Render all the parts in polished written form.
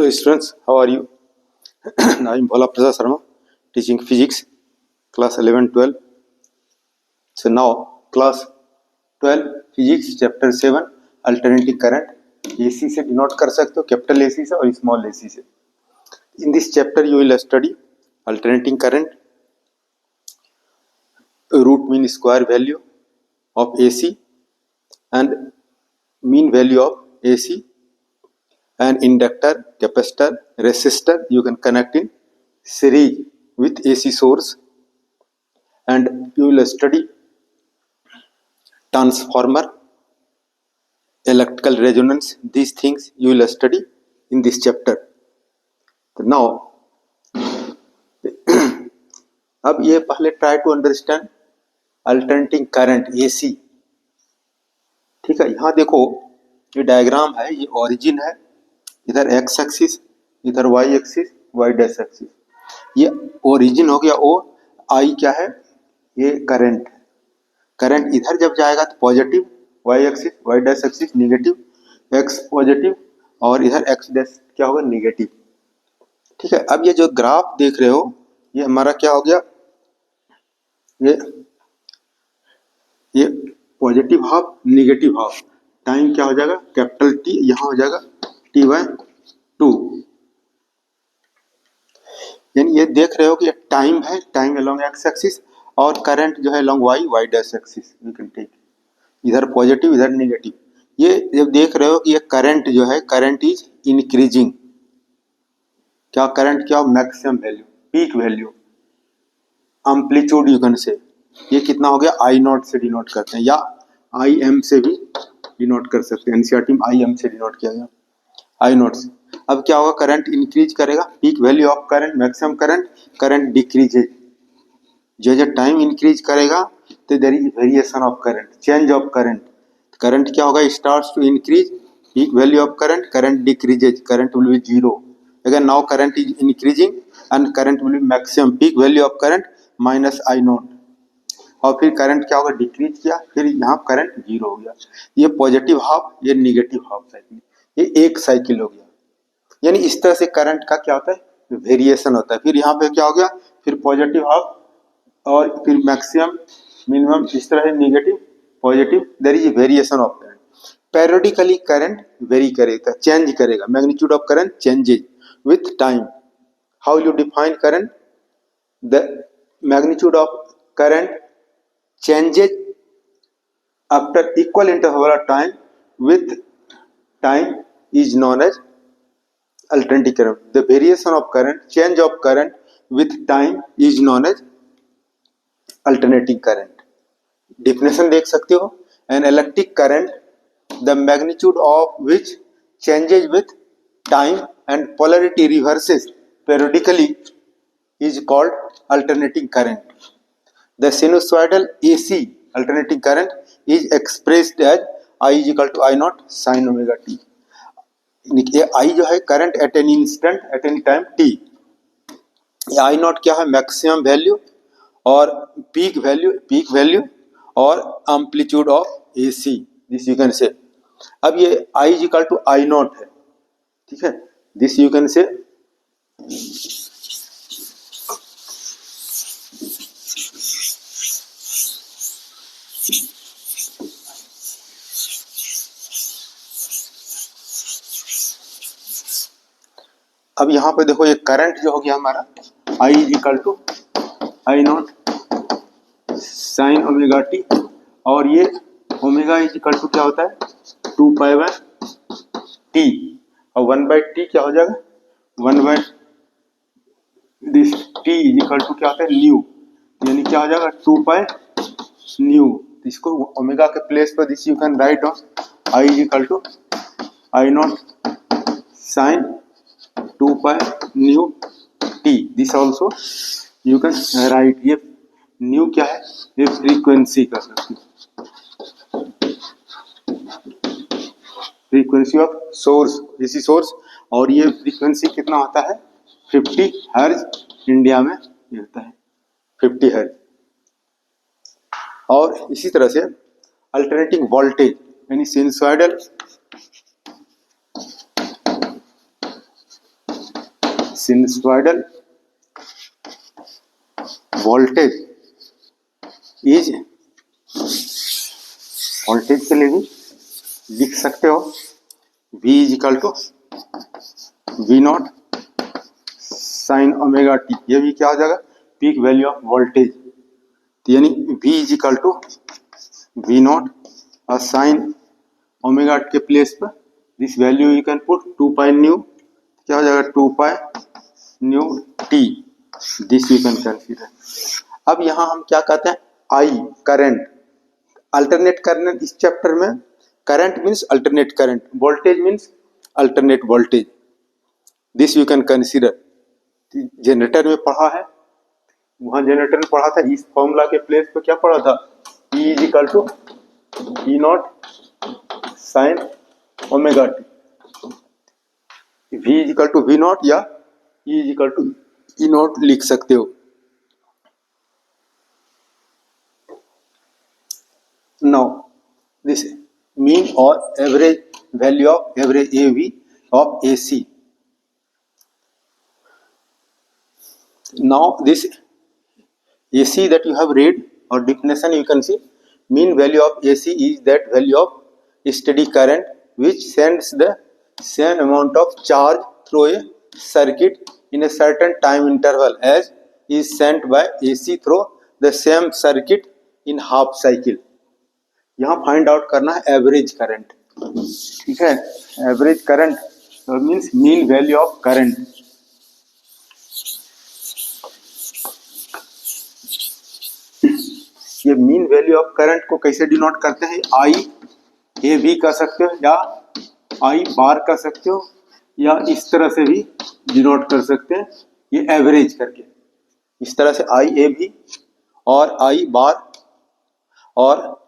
Hello students, how are you? I am Bhola Prasad Sharma, teaching physics, class 11-12. So now, class 12 physics, chapter 7, alternating current. AC से denote कर सकते हो, capital AC से और small AC से. In this chapter, you will study alternating current, root mean square value of AC and mean value of AC, and inductor, capacitor, resistor you can connect in series with AC source, and you will study transformer, electrical resonance. These things you will study in this chapter. So now अब ये पहले try to understand alternating current AC. ठीक है, यहाँ देखो ये diagram है, ये ओरिजिन है, इधर एक्स एक्सिस, इधर y axis, y dash axis. ये ओरिजिन हो गया ओ, आई क्या है, ये करंट. करंट इधर जब जाएगा तो positive, y axis, y dash axis negative, x positive और इधर एक्स डैश क्या होगा, निगेटिव. ठीक है, अब ये जो ग्राफ देख रहे हो ये हमारा क्या हो गया, ये positive half, negative half. Time क्या हो जाएगा, कैपिटल टी, यहां हो जाएगा टी बाय 2. यानी ये देख रहे हो कि टाइम है, टाइम अलोंग एक्स एक्सिस, और करंट जो है along y, y dash axis. You can take इधर पॉजिटिव इधर निगेटिव. ये जब देख रहे हो कि ये करंट जो है, करंट इज इंक्रीजिंग. क्या करंट, क्या maximum value, peak value, amplitude you can say. ये कितना हो गया, आई नॉट से डिनोट करते हैं या आई एम से भी डिनोट कर सकते हैं. एनसीईआरटी में आई एम से डिनोट किया गया, आई नॉट से. अब क्या होगा, करंट इंक्रीज करेगा, peak value of current, maximum current, current decreases. जो टाइम इंक्रीज करेगा तो there is variation of current, change of current. Current क्या होगा, starts to increase, peak value of current, current decreases, current will be zero. Again now current is increasing and current will be maximum, peak value of current minus I naught. और फिर current क्या होगा, decrease किया, फिर यहाँ current zero हो गया. ये पॉजिटिव हाफ, ये निगेटिव हाफ साइकिल, ये एक साइकिल हो गया. यानी इस तरह से करंट का क्या होता है, वेरिएशन होता है. फिर यहाँ पे क्या हो गया, फिर पॉजिटिव हाफ और फिर मैक्सिमम, मिनिमम, इस तरह से negative, positive, there is variation of current. Periodically current vary करेगा, चेंज करेगा, magnitude of current changes with time. How you define current, the magnitude of current changes after equal interval of time with time is known as alternating current. The variation of current, change of current with time is known as alternating current. Definition देख सकते हो, an electric current the magnitude of which changes with time and polarity reverses periodically is called alternating current. The sinusoidal AC alternating current is expressed as I is equal to I naught sin omega t. ये I जो है current eight an instant, at any time t. ये I not क्या है, maximum value और peak value और amplitude of AC. This you can से. अब ये I is equal to I not है, ठीक है. दिस यू कैन से अब यहाँ पे देखो, ये करंट जो हो गया हमारा, I is equal to I naught sine omega t, और ये ओमेगा इज इक्वल टू क्या होता है, 2 पाई बाय टी, और 1 बाई टी क्या हो जाएगा, 1 by this t is equal to क्या होता है, न्यू. यानी क्या हो जाएगा, 2 पाई न्यू. इसको ओमेगा के प्लेस पर this you can write on I is equal to I naught sine 2 pi nu t. This also you can write. ये nu क्या है, ये फ्रीक्वेंसी का, frequency of source, AC source. और ये फ्रीक्वेंसी कितना होता है, 50 हर्ट्ज. इंडिया में ये होता है 50 हर्ट्ज. और इसी तरह से अल्टरनेटिंग वोल्टेज यानी sinusoidal sinusoidal voltage is, voltage के लिए भी लिख सकते हो V is equal to V0 sine omega t. ये भी क्या हो जाएगा, पीक वैल्यू ऑफ वोल्टेज। तो यानी V is equal to V0 और साइन ओमेगा के प्लेस पर this value you can put 2 pi new, क्या हो जाएगा 2 pi new T, this you can consider. अब यहाँ हम क्या कहते हैं, आई करंट, अल्टरनेट करंट। इस चैप्टर में current means alternate current, voltage means alternate voltage, this you can consider. Generator में पढ़ा है, वहां जनरेटर में पढ़ा था, इस फॉर्मूला के प्लेस पे क्या पढ़ा था, E is equal to E0 sine omega t, V is equal to V0 या E is equal to E0 लिख सकते हो। Now this mean or average value of average AV of AC. Now this AC that you have read or definition you can see, mean value of AC is that value of steady current which sends the same amount of charge through a circuit in a certain time interval as is sent by AC through the same circuit in half cycle. यहाँ find out करना है average current, ठीक है, average current means mean value of current. ये mean value of current को कैसे denote करते हैं, आई ए वी कह सकते हो या आई बार कह सकते हो या इस तरह से भी डिनोट कर सकते हैं, ये एवरेज करके, इस तरह से आई ए वी और आई बार और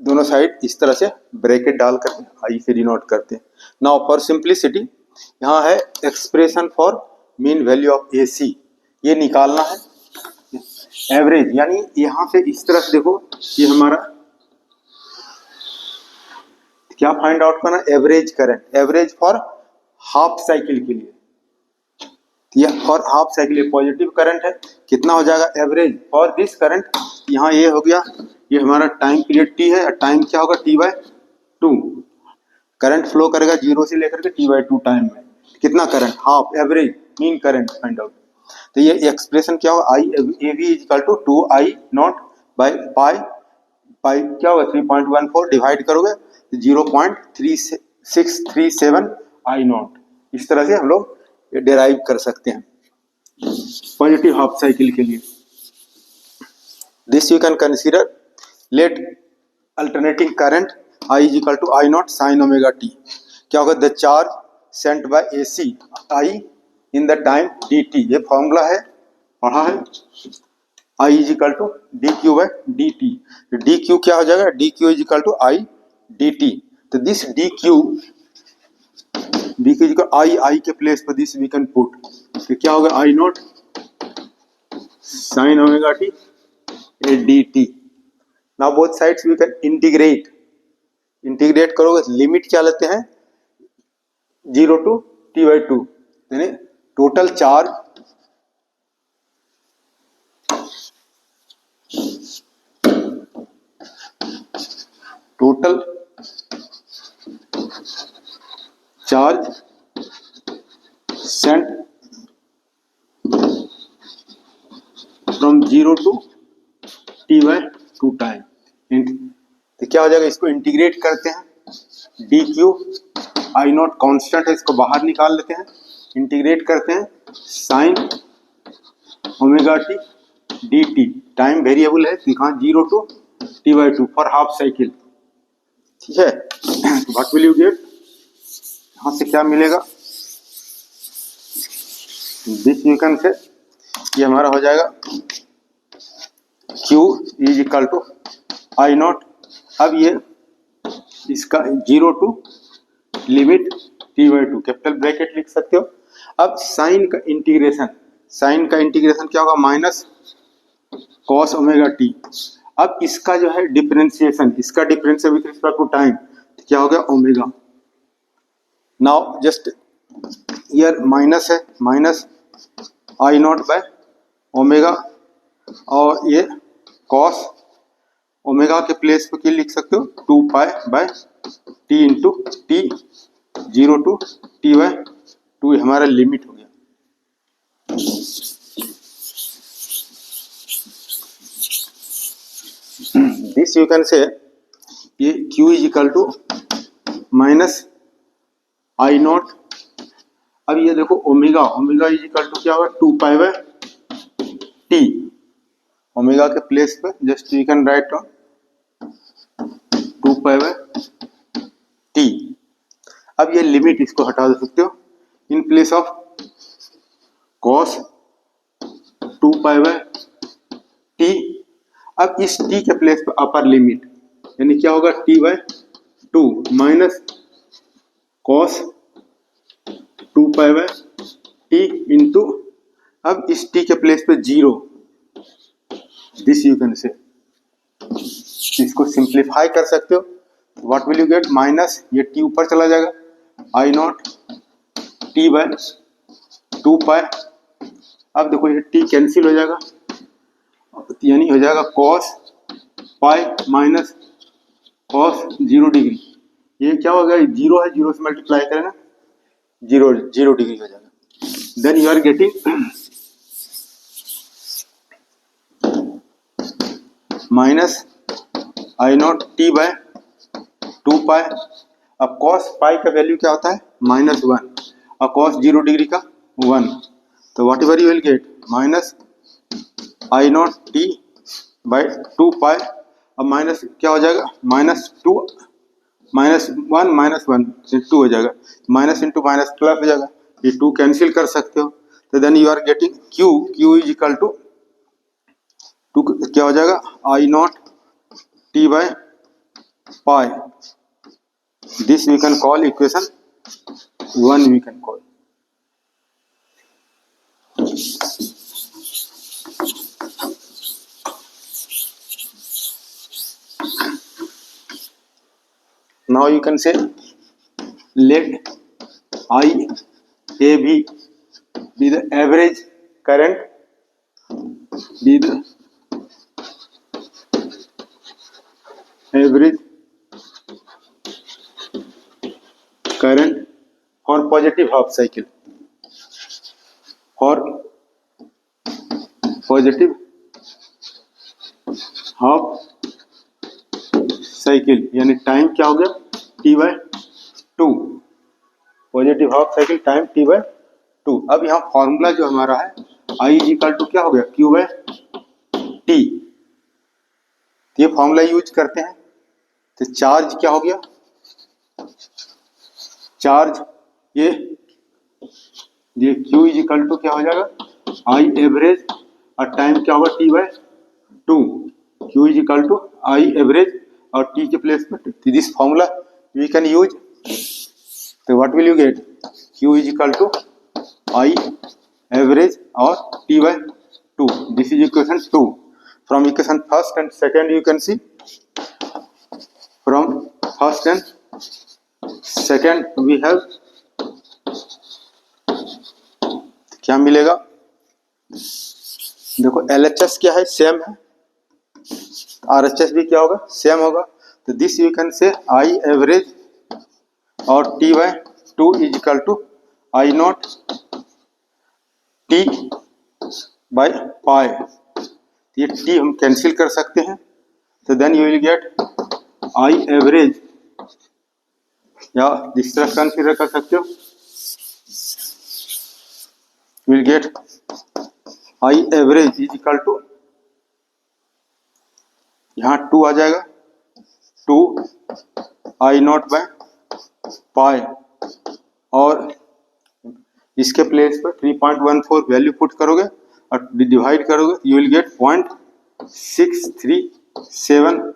दोनों साइड इस तरह से ब्रैकेट डाल करके आई से डिनोट करते हैं। नाउ फॉर सिंप्लिसिटी यहाँ है expression for mean value of AC, ये निकालना है एवरेज, यानी यहाँ से इस तरह से देखो, ये हमारा क्या फाइंड आउट करना, average current, average for half cycle के लिए, यह for half cycle positive current है, कितना हो जाएगा एवरेज फॉर दिस करंट, यहाँ ये हो गया, ये हमारा टाइम पीरियड टी है, टाइम क्या होगा T/2, करंट फ्लो करेगा 0 से लेकर के T/2 टाइम में, कितना current, half, average mean current find out. तो ये एक्सप्रेशन क्या होगा, I A V is equal to 2I0 by pi क्या होगा 3.14 डिवाइड करोगे 0.3637 I0, इस तरह से हम लोग डेराइव कर सकते हैं पॉजिटिव हाफ साइकिल के लिए। This you can consider, let alternating current I is equal to I0 sin omega t, क्या होगा, the charge sent by AC I in the time dt, ये फॉर्मूला है पढ़ा है, I is equal to dq by dt, dq क्या हो जाएगा, dq is equal to I dt, तो this dq is equal I के प्लेस पर दिस वी कैन पुट, तो क्या होगा I0 sin omega t dt। Now both sides we can integrate करोगे, लिमिट क्या लेते हैं 0 to T/2, यानी total charge sent from 0 to T/2 time, तो क्या हो जाएगा, इसको इंटीग्रेट करते हैं, dq I0 कांस्टेंट है, इसको बाहर निकाल लेते हैं, इंटीग्रेट करते हैं sign omega T dt, time variable है, दिखा 0 to T/2 for half cycle, ठीक है। व्हाट विल यू गेट, यहाँ से क्या मिलेगा, दिस यू कैन से, ये हमारा हो जाएगा q is equal to I0, अब ये इसका 0 to limit T/2 capital bracket लिख सकते हो। अब साइन का इंटीग्रेशन क्या होगा, माइनस कॉस ओमेगा टी, अब इसका जो है डिफरेंशिएशन, इसका differentiation with respect to time क्या हो गया omega. Now just year minus है, minus I naught by omega, और ये कॉस ओमेगा के प्लेस पे क्या लिख सकते हो, 2 pi by T into t, 0 to t by 2 हमारा लिमिट हो गया। दिस यू कैन से ये Q is equal to minus I naught. अब ये देखो omega, omega is equal to क्या होगा, 2 पाई बाय टी, ओमेगा के प्लेस पे just you can write on 2 pi by T. अब ये लिमिट इसको हटा दे सकते हो in place of cos 2 pi by T. अब इस टी के प्लेस पे अपर लिमिट यानी क्या होगा, T by 2 minus cos 2 pi by T into, अब इस टी के प्लेस पे 0, दिस यू कैन से, इसको सिंप्लीफाई कर सकते हो। What will you gate, minus ये टी ऊपर चला जाएगा, I naught T by 2 pi. अब देखो ये टी कैंसिल हो जाएगा, यानी हो जाएगा cos pi minus cos 0 degree. ये क्या होगा, 0 है, 0 से मल्टीप्लाई करें ना, 0 डिग्री हो जाएगा। Then you are getting minus I naught T by 2 pi. अब कॉस पाई का वैल्यू क्या होता है, -1, और कॉस 0 डिग्री का 1, तो whatever you will get minus I naught T by 2 pi. अब माइनस क्या हो जाएगा, -2 -1 -1 2 हो जाएगा, माइनस इंटू माइनस प्लस हो जाएगा, ये 2 कैंसिल कर सकते हो। तो then you are getting Q is equal to 2 क्या हो जाएगा, I naught T by pi. This we can call equation 1 we can call. Now you can say let IAB be the average current, be the average current for positive half cycle, for positive half cycle, यानी time क्या हो गया, t by 2, positive half cycle time t by 2। अब यहाँ formula जो हमारा है I is equal to क्या हो गया, Q बाय टी, ये फॉर्मूला यूज करते हैं। तो चार्ज क्या हो गया, चार्ज ये Q इज इक्वल टू क्या हो जाएगा, I एवरेज, और टाइम क्या होगा, t by 2, Q is equal to I average और t के प्लेस पे this formula we can use. तो what will you get, Q is equal to I average और t by 2, this is equation 2। From equation first and second you can see, from first and second we have क्या मिलेगा, देखो LHS क्या है, same है, RHS भी क्या होगा, सेम होगा। तो this you can say I average और t by 2 is equal to I naught t by pi. ये t हम कैंसिल कर सकते हैं, तो then you will get I average, या इस तरह कंसीडर कर सकते हो, will get I average is equal to, यहाँ 2 आ जाएगा, 2 आई नॉट बाय पाई, और इसके प्लेस पर 3.14 वैल्यू पुट करोगे और डिवाइड करोगे, you will gate 0.637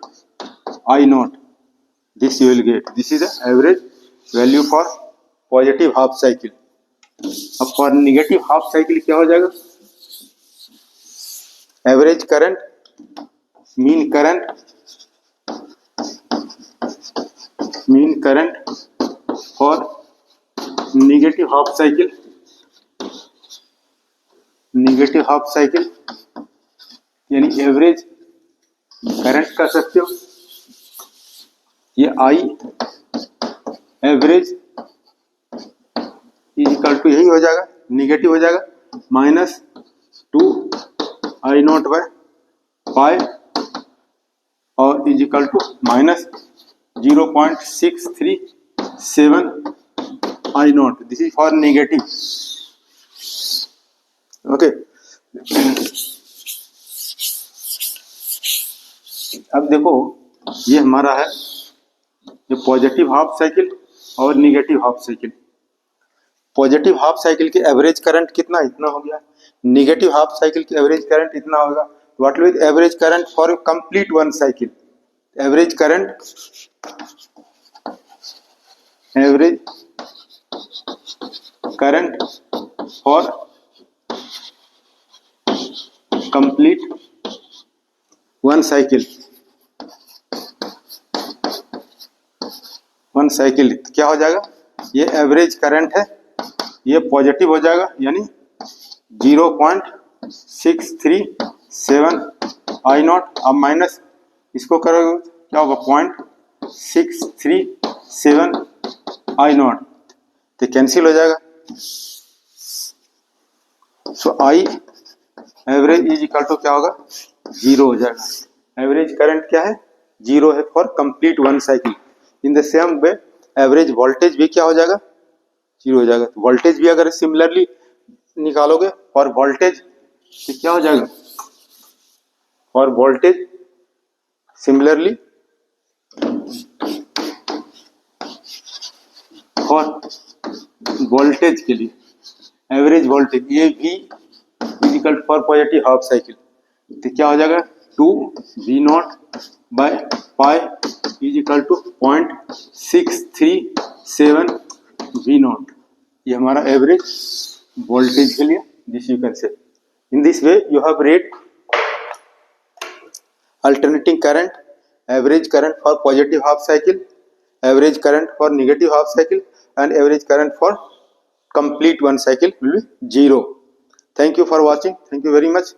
I not, this you will gate, this is the average value for positive half cycle. अब for negative half cycle क्या हो जाएगा, average current, mean current for negative half cycle negative half cycle यानी average current कर सकते हो। ये I average equal to यही हो जाएगा, निगेटिव हो जाएगा, -2 I0/पाई और is equal to -0.637 I0। This is for negative. Okay, अब देखो ये हमारा है ये पॉजिटिव हाफ साइकिल और negative half cycle. Positive half cycle की एवरेज करंट कितना, इतना हो गया। निगेटिव हाफ साइकिल की एवरेज करंट इतना होगा। What will average current for complete one cycle? Average current for complete one cycle क्या हो जाएगा? ये एवरेज करंट है, ये पॉजिटिव हो जाएगा यानी 0.637 I0। अब माइनस इसको करोगे क्या होगा? 0.637 I0, तो कैंसिल हो जाएगा। So I average is equal to क्या होगा? 0 हो जाएगा। एवरेज करंट क्या है? 0 है for complete one cycle. In the same way average voltage भी क्या हो जाएगा? 0 हो जाएगा। वोल्टेज भी अगर सिमिलरली निकालोगे और वोल्टेज तो क्या हो जाएगा? और वोल्टेज सिमिलरली और वोल्टेज के लिए एवरेज वोल्टेज ये भी equal for positive half cycle, तो क्या हो जाएगा? 2V0/पाई इज इक्वल टू 0.637 V0। ये हमारा एवरेज वोल्टेज के लिए दिस यू कैन से। In this way you have read alternating current, average current for positive half cycle, average current for negative half cycle, and average current for complete one cycle will be 0. Thank you for watching. Thank you very much.